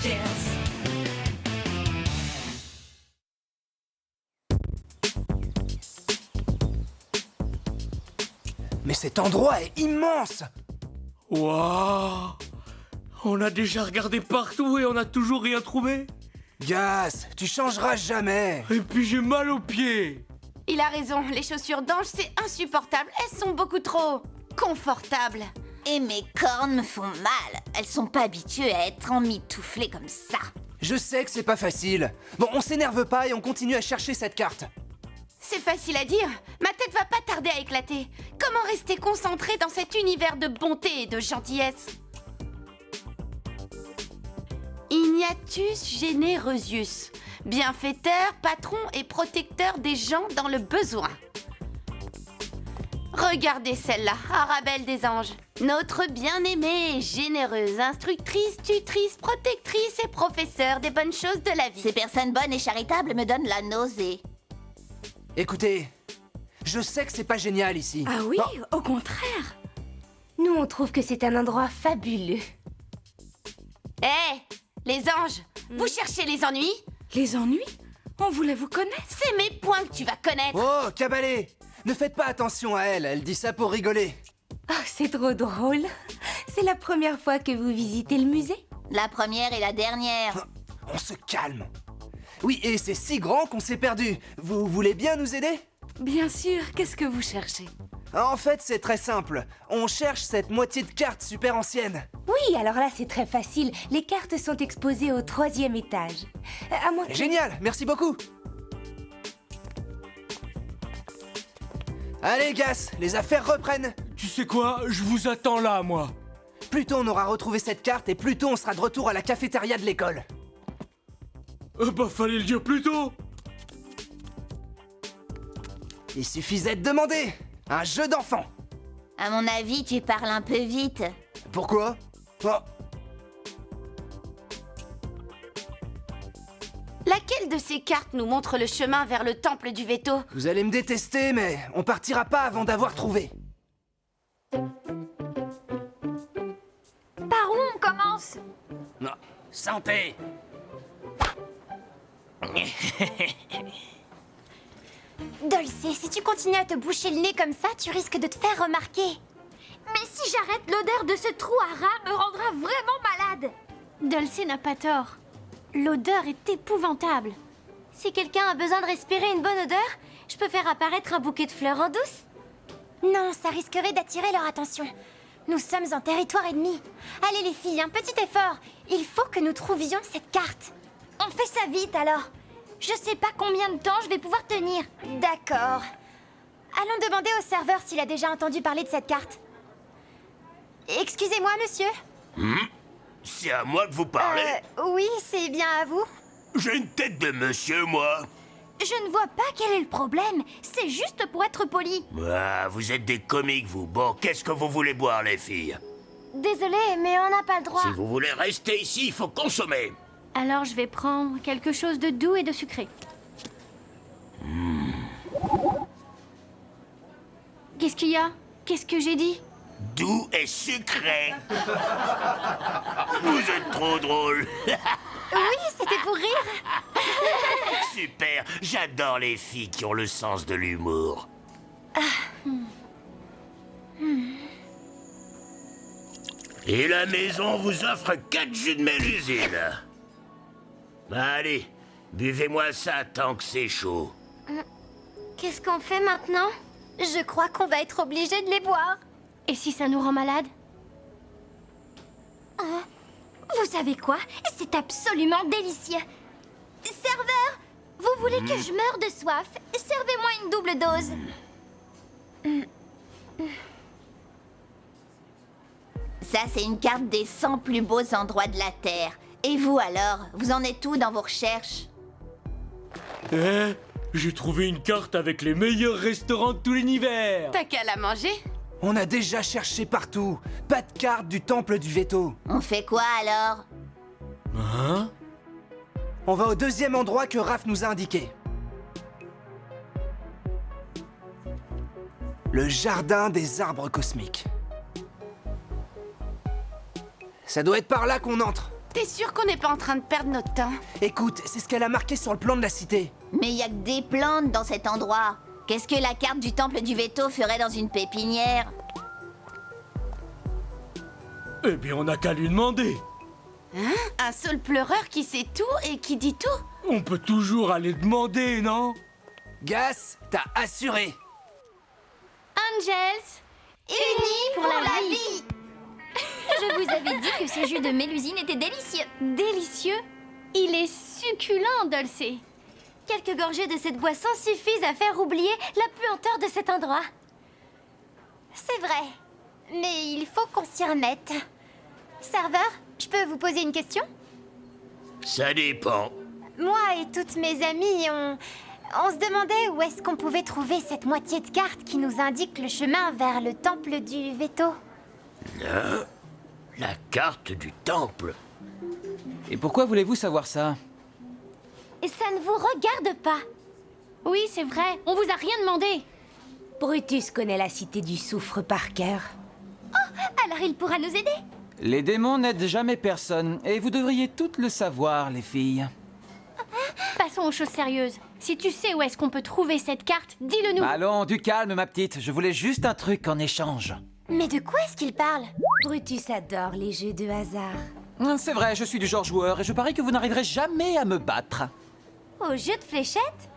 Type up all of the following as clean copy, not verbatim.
Jazz. Mais cet endroit est immense! Waouh! On a déjà regardé partout et on n'a toujours rien trouvé. Gas, tu changeras jamais! Et puis j'ai mal aux pieds. Il a raison, les chaussures d'ange, c'est insupportable. Elles sont beaucoup trop confortables. Et mes cornes me font mal. Elles sont pas habituées à être emmitouflées comme ça. Je sais que c'est pas facile. Bon, on s'énerve pas et on continue à chercher cette carte. C'est facile à dire. Ma tête va pas tarder à éclater. Comment rester concentré dans cet univers de bonté et de gentillesse? Ignatus Generosius, bienfaiteur, patron et protecteur des gens dans le besoin. Regardez celle-là, Arabelle des anges. Notre bien-aimée, généreuse, instructrice, tutrice, protectrice et professeur des bonnes choses de la vie. Ces personnes bonnes et charitables me donnent la nausée. Écoutez, je sais que c'est pas génial ici. Ah oui, Bon, au contraire. Nous, on trouve que c'est un endroit fabuleux. Hé, les anges, vous cherchez les ennuis? Les ennuis? On voulait vous connaître. C'est mes points que tu vas connaître. oh, Cabalé! Ne faites pas attention à elle, elle dit ça pour rigoler. Oh, c'est trop drôle. C'est la première fois que vous visitez le musée? La première et la dernière. On se calme. Oui, et c'est si grand qu'on s'est perdu. Vous voulez bien nous aider? Bien sûr, qu'est-ce que vous cherchez? En fait, c'est très simple. On cherche cette moitié de carte super ancienne. Oui, alors là, c'est très facile. Les cartes sont exposées au 3e étage. À moins que... Génial, merci beaucoup. Allez, Gas, les affaires reprennent. Tu sais quoi? Je vous attends là, moi. Plus tôt on aura retrouvé cette carte et plus tôt on sera de retour à la cafétéria de l'école. Bah fallait le dire plus tôt. Il suffisait de demander. Un jeu d'enfant. À mon avis, tu parles un peu vite. Pourquoi? Oh, Laquelle de ces cartes nous montre le chemin vers le temple du veto? vous allez me détester, mais on partira pas avant d'avoir trouvé. Par où on commence? Non. Santé. Dulcé, si tu continues à te boucher le nez comme ça, tu risques de te faire remarquer. Mais si j'arrête, l'odeur de ce trou à rats me rendra vraiment malade. Dulcé n'a pas tort. L'odeur est épouvantable. Si quelqu'un a besoin de respirer une bonne odeur, je peux faire apparaître un bouquet de fleurs en douce. Non, ça risquerait d'attirer leur attention. Nous sommes en territoire ennemi. Allez les filles, un petit effort. Il faut que nous trouvions cette carte. On fait ça vite alors. Je sais pas combien de temps je vais pouvoir tenir. D'accord. Allons demander au serveur s'il a déjà entendu parler de cette carte. Excusez-moi, monsieur. C'est à moi que vous parlez? Oui, c'est bien à vous. J'ai une tête de monsieur, moi. Je ne vois pas quel est le problème. C'est juste pour être poli. Ah, vous êtes des comiques, vous. Bon, qu'est-ce que vous voulez boire, les filles? Désolée, mais on n'a pas le droit. Si vous voulez rester ici, il faut consommer. Alors je vais prendre quelque chose de doux et de sucré. Qu'est-ce qu'il y a? Qu'est-ce que j'ai dit? Doux et sucré. Vous êtes trop drôle. Oui, c'était pour rire. Super, j'adore les filles qui ont le sens de l'humour. Et la maison vous offre 4 jus de mélusine. Allez, buvez-moi ça tant que c'est chaud. Qu'est-ce qu'on fait maintenant? Je crois qu'on va être obligé de les boire. Et si ça nous rend malade? Vous savez quoi? C'est absolument délicieux. Serveur, vous voulez que je meure de soif? Servez-moi une double dose. Ça, c'est une carte des 100 plus beaux endroits de la Terre. Et vous alors? Vous en êtes où dans vos recherches? J'ai trouvé une carte avec les meilleurs restaurants de tout l'univers. T'as qu'à la manger? On a déjà cherché partout. Pas de carte du temple du veto. On fait quoi alors? Hein? On va au 2e endroit que Raph nous a indiqué. Le jardin des arbres cosmiques. Ça doit être par là qu'on entre. T'es sûr qu'on n'est pas en train de perdre notre temps? Écoute, c'est ce qu'elle a marqué sur le plan de la cité. Mais il y a que des plantes dans cet endroit. Qu'est-ce que la carte du temple du veto ferait dans une pépinière? Eh bien, on n'a qu'à lui demander. Un saule pleureur qui sait tout et qui dit tout? On peut toujours aller demander, non? Gas, t'as assuré. Angels, unis pour la vie. Je vous avais dit que ce jus de mélusine était délicieux. Délicieux. Il est succulent, Dulce. Quelques gorgées de cette boisson suffisent à faire oublier la puanteur de cet endroit. C'est vrai. Mais il faut qu'on s'y remette. Serveur, je peux vous poser une question? Ça dépend. Moi et toutes mes amies, on se demandait où est-ce qu'on pouvait trouver cette moitié de carte qui nous indique le chemin vers le temple du veto. La carte du temple. Et pourquoi voulez-vous savoir ça? Et ça ne vous regarde pas. Oui, c'est vrai, on vous a rien demandé. Brutus connaît la cité du soufre par cœur. Alors il pourra nous aider. Les démons n'aident jamais personne, et vous devriez toutes le savoir, les filles. Passons aux choses sérieuses. Si tu sais où est-ce qu'on peut trouver cette carte, dis-le nous. Allons, du calme, ma petite. Je voulais juste un truc en échange. Mais de quoi est-ce qu'il parle? Brutus adore les jeux de hasard. C'est vrai, je suis du genre joueur, et je parie que vous n'arriverez jamais à me battre. Au jeu de fléchettes?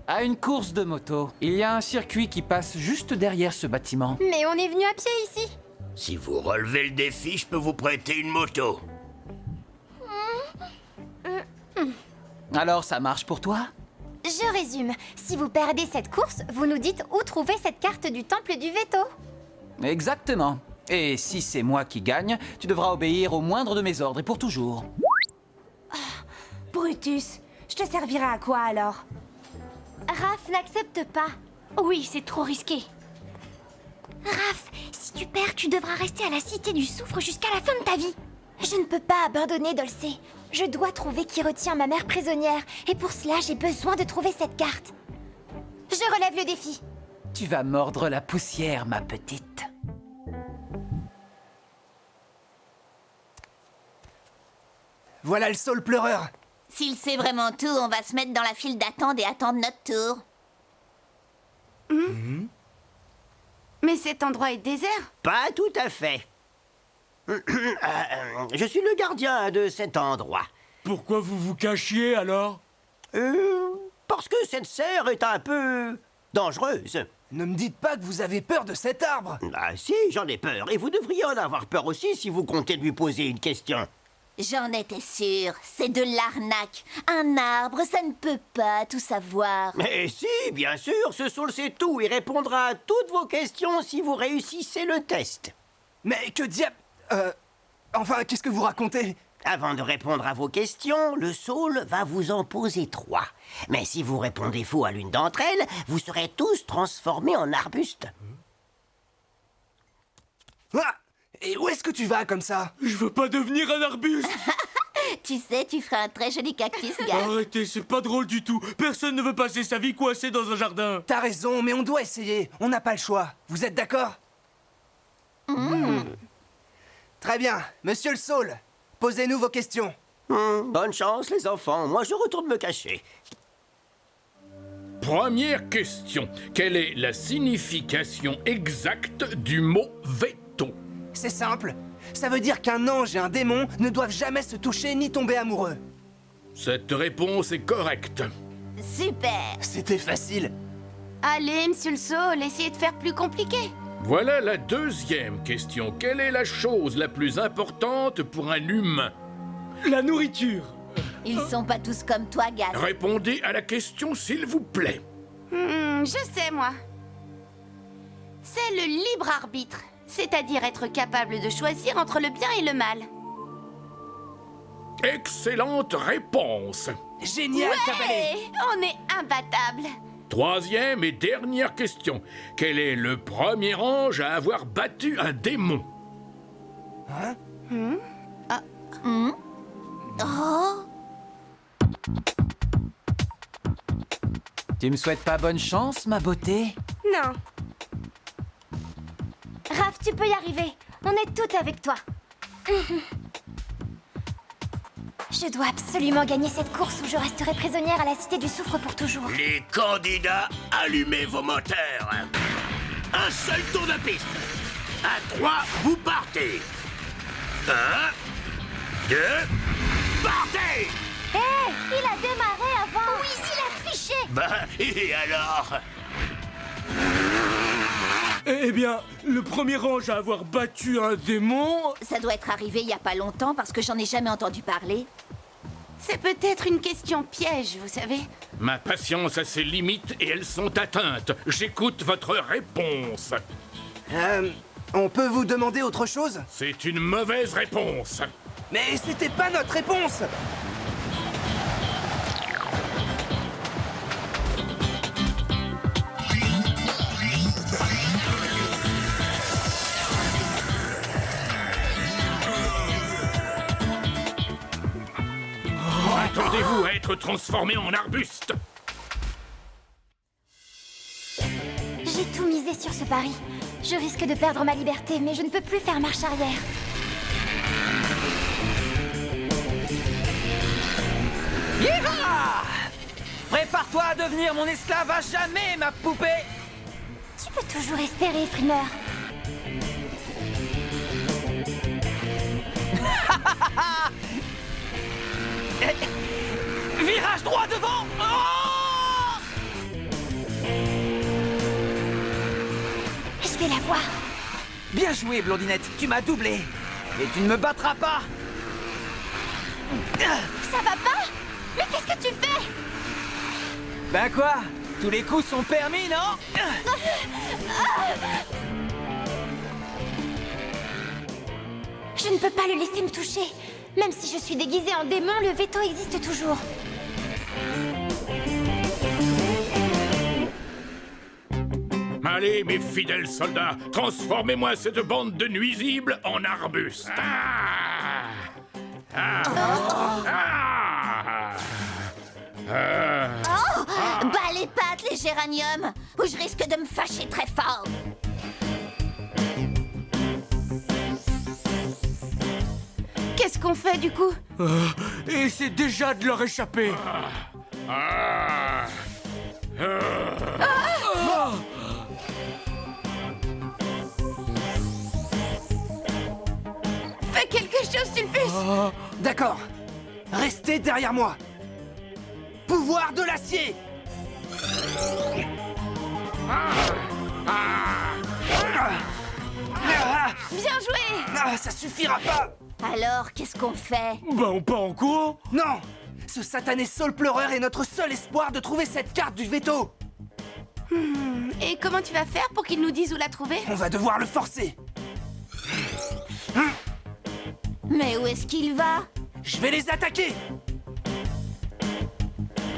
À une course de moto, il y a un circuit qui passe juste derrière ce bâtiment. Mais on est venu à pied ici. Si vous relevez le défi, je peux vous prêter une moto. Alors, ça marche pour toi? Je résume. Si vous perdez cette course, vous nous dites où trouver cette carte du temple du veto. Exactement. Et si c'est moi qui gagne, tu devras obéir au moindre de mes ordres, et pour toujours. Brutus, je te servirai à quoi alors? Raph n'accepte pas. Oui, c'est trop risqué. Raph, si tu perds, tu devras rester à la cité du soufre jusqu'à la fin de ta vie. Je ne peux pas abandonner Dulce. Je dois trouver qui retient ma mère prisonnière. Et pour cela, j'ai besoin de trouver cette carte. Je relève le défi. Tu vas mordre la poussière, ma petite. Voilà le saule pleureur. S'il sait vraiment tout, on va se mettre dans la file d'attente et attendre notre tour. Mais cet endroit est désert. Pas tout à fait. Je suis le gardien de cet endroit. Pourquoi vous vous cachiez, alors? Parce que cette serre est un peu dangereuse. Ne me dites pas que vous avez peur de cet arbre. Ah si, j'en ai peur. Et vous devriez en avoir peur aussi si vous comptez lui poser une question. J'en étais sûre, c'est de l'arnaque. Un arbre, ça ne peut pas tout savoir. Mais si, bien sûr, ce saule sait tout. Il répondra à toutes vos questions si vous réussissez le test. Mais que diable... Enfin, qu'est-ce que vous racontez? Avant de répondre à vos questions, le saule va vous en poser 3. Mais si vous répondez faux à l'une d'entre elles, vous serez tous transformés en arbustes. Ah! Et où est-ce que tu vas comme ça? Je veux pas devenir un arbuste. Tu sais, tu feras un très joli cactus, gars. Arrêtez, c'est pas drôle du tout. Personne ne veut passer sa vie coincé dans un jardin. T'as raison, mais on doit essayer. On n'a pas le choix. Vous êtes d'accord? Très bien. Monsieur le saule, posez-nous vos questions. Bonne chance, les enfants. Moi, je retourne me cacher. Première question. Quelle est la signification exacte du mot veto? C'est simple. Ça veut dire qu'un ange et un démon ne doivent jamais se toucher ni tomber amoureux. Cette réponse est correcte. Super. C'était facile. Allez, monsieur le saule, essayez de faire plus compliqué. Voilà la deuxième question. Quelle est la chose la plus importante pour un humain? La nourriture. Ils sont pas tous comme toi, Gaz. Répondez à la question, s'il vous plaît. Je sais, moi. C'est le libre arbitre, c'est-à-dire être capable de choisir entre le bien et le mal. Excellente réponse. Génial, Cabalé. Et on est imbattable. Troisième et dernière question. Quel est le premier ange à avoir battu un démon? Oh, Tu me souhaites pas bonne chance, ma beauté? Non. Raph, tu peux y arriver. On est toutes avec toi. Je dois absolument gagner cette course ou je resterai prisonnière à la Cité du Soufre pour toujours. Les candidats, allumez vos moteurs. Un seul tour de piste. À 3, vous partez. 1, 2, partez! Hé, il a démarré avant. Oui, il a triché. Bah, et alors? Eh bien, le premier ange à avoir battu un démon... Ça doit être arrivé il y a pas longtemps parce que j'en ai jamais entendu parler. C'est peut-être une question piège, vous savez. Ma patience a ses limites et elles sont atteintes. J'écoute votre réponse. On peut vous demander autre chose? C'est une mauvaise réponse. Mais c'était pas notre réponse! Attendez-vous à être transformé en arbuste. J'ai tout misé sur ce pari. Je risque de perdre ma liberté, mais je ne peux plus faire marche arrière. Yeeha! Prépare-toi à devenir mon esclave à jamais, ma poupée! Tu peux toujours espérer, Frimeur. Virage droit devant! Oh! Je vais la voir. Bien joué, Blondinette, tu m'as doublé. Et tu ne me battras pas. Ça va pas? Mais qu'est-ce que tu fais? Ben quoi? Tous les coups sont permis, non? Je ne peux pas le laisser me toucher. Même si je suis déguisée en démon, le veto existe toujours. Allez, mes fidèles soldats, transformez-moi cette bande de nuisibles en arbustes. Bas les pattes, les géraniums, ou je risque de me fâcher très fort. Qu'est-ce qu'on fait du coup? Et c'est déjà de leur échapper. Fais quelque chose, Sulfus! D'accord. Restez derrière moi. Pouvoir de l'acier! Bien joué! Ah, ça suffira pas! Alors, qu'est-ce qu'on fait? Bah, on part en courant. Non! Ce satané Saul pleureur est notre seul espoir de trouver cette carte du veto! Et comment tu vas faire pour qu'il nous dise où la trouver? On va devoir le forcer! Mais où est-ce qu'il va? Je vais les attaquer!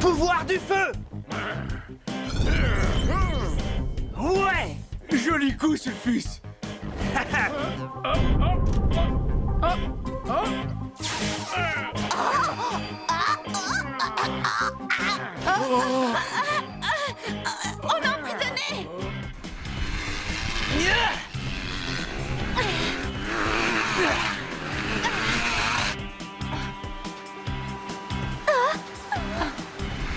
Pouvoir du feu! Ouais! Joli coup, Sulfus. On est emprisonné!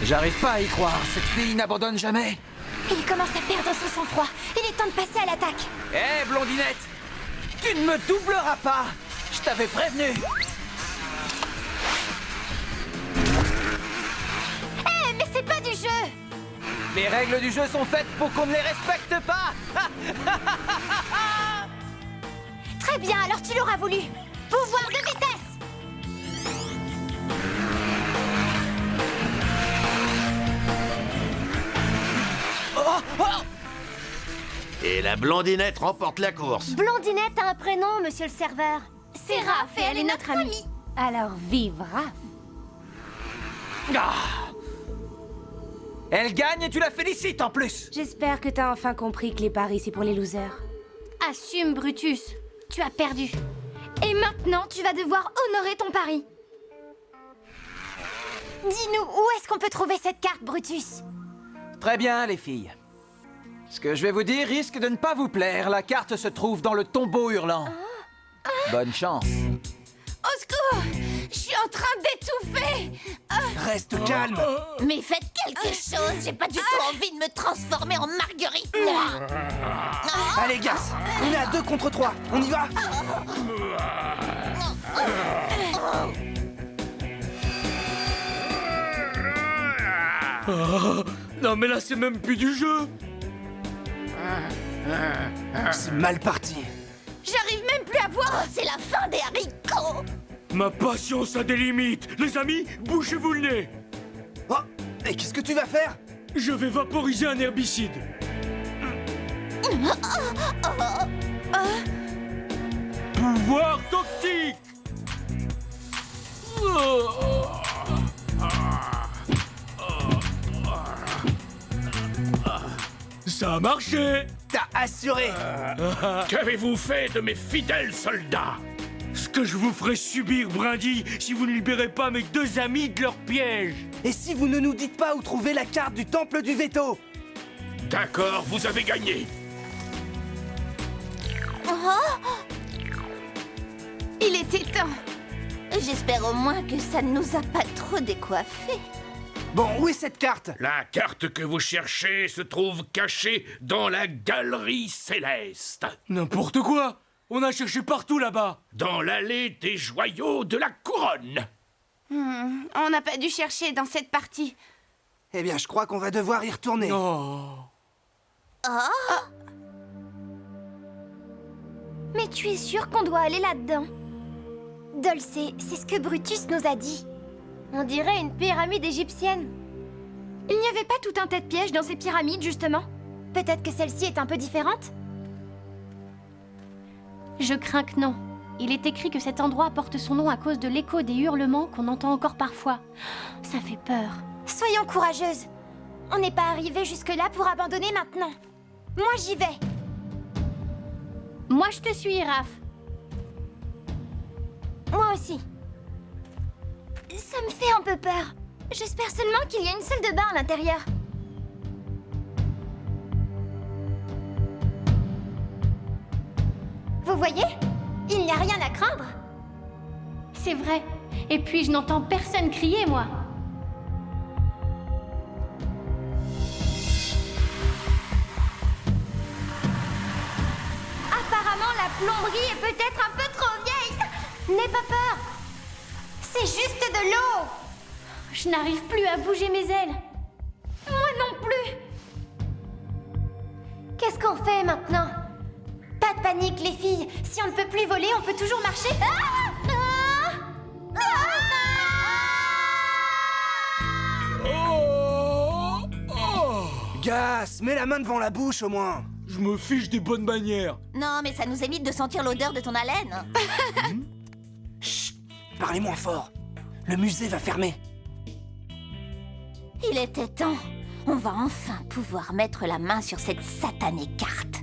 J'arrive pas à y croire, cette fille n'abandonne jamais. Il commence à perdre son sang-froid. Il est temps de passer à l'attaque. Hé, Blondinette! Tu ne me doubleras pas! Je t'avais prévenu! Hé, mais c'est pas du jeu. Les règles du jeu sont faites pour qu'on ne les respecte pas! Très bien, alors tu l'auras voulu. Pouvoir de vitesse. Et la blondinette remporte la course. Blondinette a un prénom, monsieur le serveur. C'est Raph et elle est notre amie. Alors vive Raph. Ah. Elle gagne et tu la félicites en plus! J'espère que t'as enfin compris que les paris, c'est pour les losers. Assume, Brutus. Tu as perdu. Et maintenant, tu vas devoir honorer ton pari. Dis-nous, où est-ce qu'on peut trouver cette carte, Brutus? Très bien, les filles. Ce que je vais vous dire risque de ne pas vous plaire. La carte se trouve dans le tombeau hurlant. Bonne chance. Au secours! Je suis en train d'étouffer. Reste calme. Mais faites quelque chose, j'ai pas du tout envie de me transformer en marguerite, moi. Allez, Gas, on est à 2 contre 3. On y va? Non mais là c'est même plus du jeu. C'est mal parti. J'arrive même plus à voir. Oh, c'est la fin des haricots. Ma patience a des limites. Les amis, bouchez-vous le nez. Oh, et qu'est-ce que tu vas faire? Je vais vaporiser un herbicide. Pouvoir toxique. Ça a marché. T'as assuré. Qu'avez-vous fait de mes fidèles soldats? Ce que je vous ferai subir, Brindille, si vous ne libérez pas mes 2 amis de leur piège. Et si vous ne nous dites pas où trouver la carte du temple du veto? D'accord, vous avez gagné. Il était temps. J'espère au moins que ça ne nous a pas trop décoiffés. Bon, où est cette carte? La carte que vous cherchez se trouve cachée dans la galerie céleste, N'importe quoi. On a cherché partout là-bas. dans l'allée des joyaux de la couronne. On n'a pas dû chercher dans cette partie. Eh bien, je crois qu'on va devoir y retourner. Oh. Mais tu es sûr qu'on doit aller là-dedans? Dulce, c'est ce que Brutus nous a dit. On dirait une pyramide égyptienne. Il n'y avait pas tout un tas de pièges dans ces pyramides, justement? Peut-être que celle-ci est un peu différente? Je crains que non. Il est écrit que cet endroit porte son nom à cause de l'écho des hurlements qu'on entend encore parfois. Ça fait peur. Soyons courageuses. On n'est pas arrivé jusque-là pour abandonner maintenant. Moi, j'y vais. Moi, je te suis, Raph. Moi aussi. Ça me fait un peu peur. J'espère seulement qu'il y a une salle de bain à l'intérieur. Vous voyez? Il n'y a rien à craindre. C'est vrai. Et puis, je n'entends personne crier, moi. Apparemment, la plomberie est peut-être un peu trop vieille. N'aie pas peur. C'est juste de l'eau. Je n'arrive plus à bouger mes ailes. Moi non plus. Qu'est-ce qu'on fait maintenant? Pas de panique, les filles. Si on ne peut plus voler, on peut toujours marcher. Gas, mets la main devant la bouche au moins. Je me fiche des bonnes manières. Non, mais ça nous évite de sentir l'odeur de ton haleine. Chut, parlez moins fort. Le musée va fermer. Il était temps. On va enfin pouvoir mettre la main sur cette satanée carte.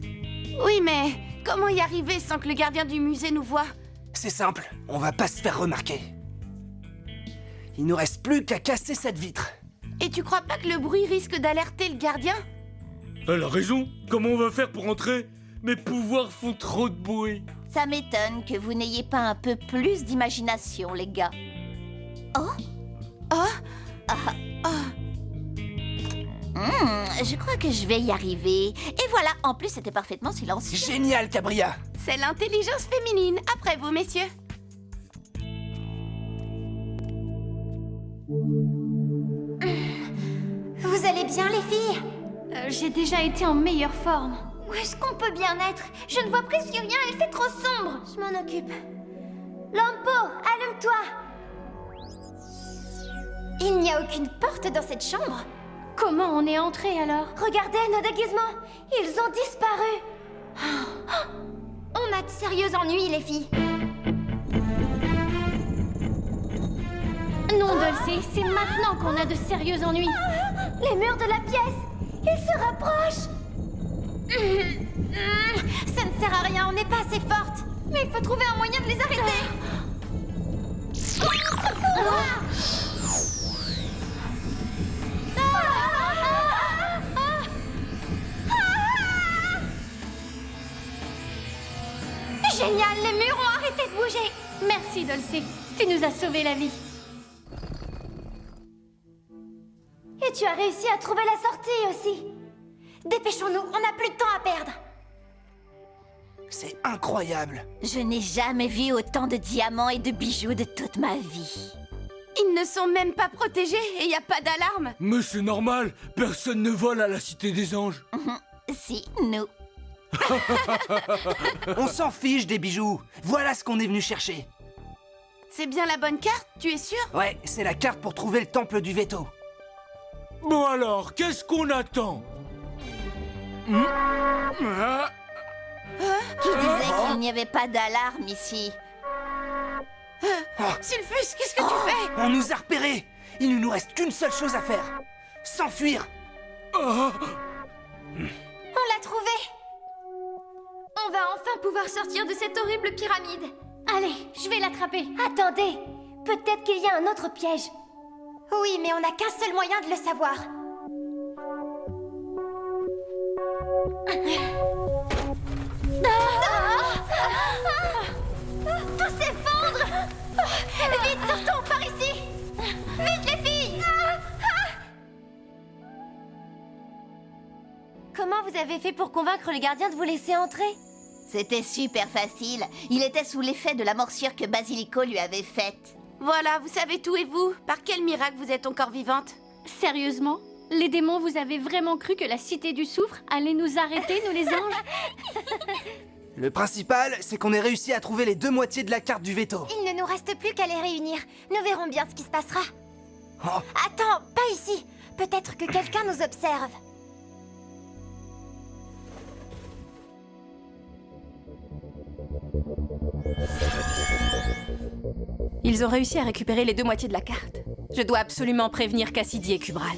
Oui, mais comment y arriver sans que le gardien du musée nous voie? C'est simple, on va pas se faire remarquer. Il nous reste plus qu'à casser cette vitre. Et tu crois pas que le bruit risque d'alerter le gardien? Elle a raison. Comment on va faire pour entrer? Mes pouvoirs font trop de bruit. Ça m'étonne que vous n'ayez pas un peu plus d'imagination, les gars. Je crois que je vais y arriver. Et voilà, en plus, c'était parfaitement silencieux. Génial, Cabria. C'est l'intelligence féminine. Après vous, messieurs. Vous allez bien, les filles? J'ai déjà été en meilleure forme. Où est-ce qu'on peut bien être? Je ne vois presque rien, il fait trop sombre. Je m'en occupe. Lampo, allume-toi. Il n'y a aucune porte dans cette chambre. Comment on est entré alors? Regardez nos déguisements. Ils ont disparu. On a de sérieux ennuis, les filles. Non, Dulce, c'est maintenant qu'on a de sérieux ennuis. Les murs de la pièce, ils se rapprochent. Ça ne sert à rien, on n'est pas assez forte. Mais il faut trouver un moyen de les arrêter. Génial, les murs ont arrêté de bouger. Merci, Dulce. Tu nous as sauvé la vie. Et tu as réussi à trouver la sortie aussi. Dépêchons-nous, on n'a plus de temps à perdre. C'est incroyable. Je n'ai jamais vu autant de diamants et de bijoux de toute ma vie. Ils ne sont même pas protégés et y a pas d'alarme. Mais c'est normal, personne ne vole à la Cité des Anges. Si, nous. On s'en fiche des bijoux. Voilà ce qu'on est venu chercher. C'est bien la bonne carte, tu es sûr? Ouais, c'est la carte pour trouver le temple du veto. Bon alors, qu'est-ce qu'on attend? Qui disait qu'il n'y avait pas d'alarme ici? Sulfus, qu'est-ce que tu fais? On nous a repérés. Il ne nous reste qu'une seule chose à faire. S'enfuir. On l'a trouvé. On va enfin pouvoir sortir de cette horrible pyramide. Allez, je vais l'attraper. Attendez, peut-être qu'il y a un autre piège. Oui, mais on n'a qu'un seul moyen de le savoir. Tout s'effondre. Vite, sortons par ici. Vite, les filles. Comment vous avez fait pour convaincre les gardiens de vous laisser entrer? C'était super facile. Il était sous l'effet de la morsure que Basilico lui avait faite. Voilà, vous savez tout et vous? Par quel miracle vous êtes encore vivante? Sérieusement? Les démons, vous avez vraiment cru que la Cité du Soufre allait nous arrêter, nous les anges? Le principal, c'est qu'on ait réussi à trouver les deux moitiés de la carte du veto. Il ne nous reste plus qu'à les réunir. Nous verrons bien ce qui se passera. Oh. Attends, pas ici. Peut-être que quelqu'un nous observe. Ils ont réussi à récupérer les deux moitiés de la carte. Je dois absolument prévenir Cassidy et Cubral.